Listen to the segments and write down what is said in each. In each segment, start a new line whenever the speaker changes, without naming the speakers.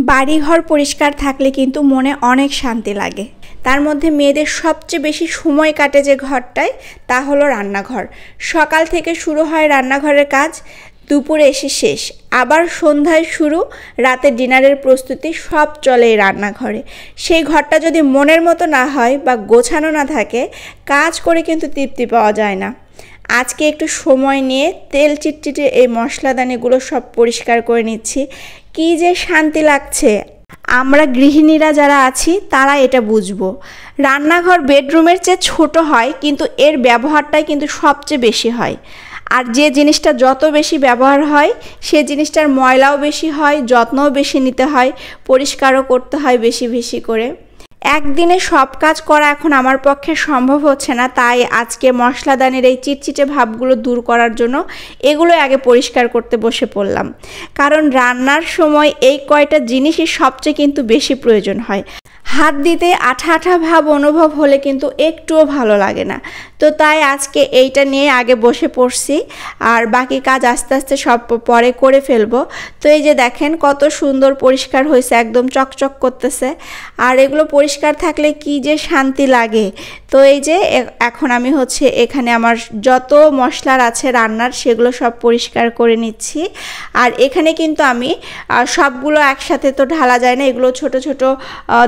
বাড়িঘর পরিষ্কার থাকলে কিন্তু মনে অনেক শান্তি লাগে। তার মধ্যে মেয়েদের সবচেয়ে বেশি সময় কাটে যে ঘরটায়, তা হলো রান্নাঘর। সকাল থেকে শুরু হয় রান্নাঘরের কাজ, দুপুরে এসে শেষ, আবার সন্ধ্যায় শুরু, রাতে ডিনারের প্রস্তুতি, সব চলে এই রান্নাঘরে। সেই ঘরটা যদি মনের মতো না হয় বা গোছানো না থাকে, কাজ করে কিন্তু তৃপ্তি পাওয়া যায় না। আজকে একটু সময় নিয়ে তেল চিটচিটে এই মশলাদানিগুলো সব পরিষ্কার করে নিচ্ছি। কি যে শান্তি লাগছে! আমরা গৃহিণীরা যারা আছি তারা এটা বুঝবো। রান্নাঘর বেডরুমের চেয়ে ছোট হয়, কিন্তু এর ব্যবহারটাই কিন্তু সবচেয়ে বেশি হয়। আর যে জিনিসটা যত বেশি ব্যবহার হয়, সে জিনিসটার ময়লাও বেশি হয়, যত্নও বেশি নিতে হয়, পরিষ্কারও করতে হয় বেশি বেশি করে। একদিনে সব কাজ করা এখন আমার পক্ষে সম্ভব হচ্ছে না, তাই আজকে মশলাদানির এই চিটচিটে ভাবগুলো দূর করার জন্য এগুলো আগে পরিষ্কার করতে বসে পড়লাম। কারণ রান্নার সময় এই কয়টা জিনিসই সবচেয়ে কিন্তু বেশি প্রয়োজন হয়। হাত দিতে আঠা আঠা ভাব অনুভব হলে কিন্তু একটুও ভালো লাগে না। তো তাই আজকে এইটা নিয়ে আগে বসে পড়ছি, আর বাকি কাজ আস্তে আস্তে সব পরে করে ফেলবো। তো এই যে দেখেন কত সুন্দর পরিষ্কার হয়েছে, একদম চকচক করতেছে। আর এগুলো পরিষ্কার থাকলে কি যে শান্তি লাগে। তো এই যে এখন আমি এখানে আমার যত মশলার আছে রান্নার, সেগুলো সব পরিষ্কার করে নিচ্ছি। আর এখানে কিন্তু আমি সবগুলো একসাথে তো ঢালা যায় না, এগুলো ছোট ছোট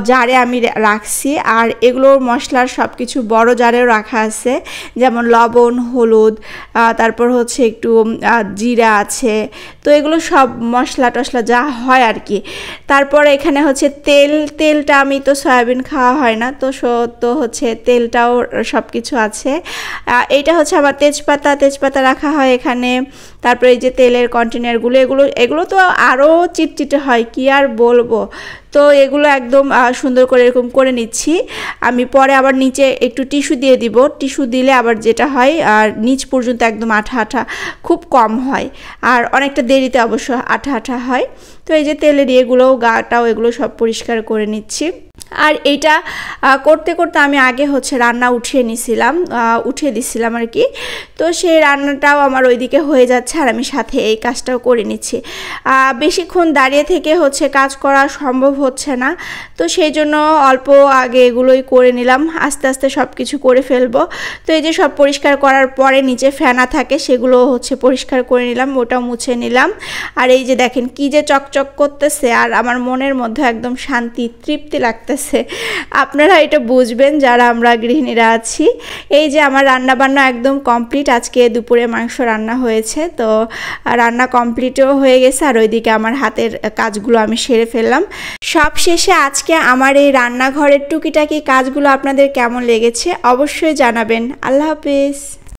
জারে আমি রাখছি। আর এগুলোর মশলার সব কিছু বড় জারেও রাখা আছে, যেমন লবণ, হলুদ, তারপর একটু জিরা আছে। তো এগুলো সব মশলা টশলা যা হয় আর কি। তারপর এখানে তেলটা আমি তো সয়াবিন খাওয়া হয় না, তো তেলটাও সব কিছু আছে। এইটা আমার তেজপাতা রাখা হয় এখানে। তারপরে এই যে তেলের কন্টেনারগুলো, এগুলো তো আরও চিটচিটে হয়, কি আর বলবো। তো এগুলো একদম সুন্দর করে এরকম করে নিচ্ছি। আমি পরে আবার নিচে একটু টিস্যু দিয়ে দিব। টিস্যু দিলে আবার যেটা হয়, আর নিচ পর্যন্ত একদম আঠা আঠা খুব কম হয়, আর অনেকটা দেরিতে অবশ্য আঠা আঠা হয়। তো এই যে তেলের এগুলোও, গাটাও, এগুলো সব পরিষ্কার করে নিচ্ছি। আর এইটা করতে করতে আমি আগে রান্না উঠিয়ে দিছিলাম আর কি। তো সেই রান্নাটাও আমার ওইদিকে হয়ে যাচ্ছে, আর আমি সাথে এই কাজটাও করে নিচ্ছি। বেশিক্ষণ দাঁড়িয়ে থেকে কাজ করা সম্ভব হচ্ছে না, তো সেই জন্য অল্প আগে এগুলোই করে নিলাম, আস্তে আস্তে সব কিছু করে ফেলবো। তো এই যে সব পরিষ্কার করার পরে নিচে ফেনা থাকে, সেগুলো পরিষ্কার করে নিলাম, ওটাও মুছে নিলাম। আর এই যে দেখেন কি যে চকচক করতেছে, আর আমার মনের মধ্যে একদম শান্তি, তৃপ্তি লাগতেছে। আপনারা এটা বুঝবেন যারা আমরা গৃহিণীরা আছি। এই যে আমার রান্না বান্না একদম কমপ্লিট। আজকে দুপুরে মাংস রান্না হয়েছে, তো রান্না কমপ্লিটও হয়ে গেছে, আর ওইদিকে আমার হাতের কাজগুলো আমি সেরে ফেললাম। সব শেষে আজকে আমার এই রান্নাঘরের টুকিটাকি কাজগুলো আপনাদের কেমন লেগেছে অবশ্যই জানাবেন। আল্লাহ হাফেজ।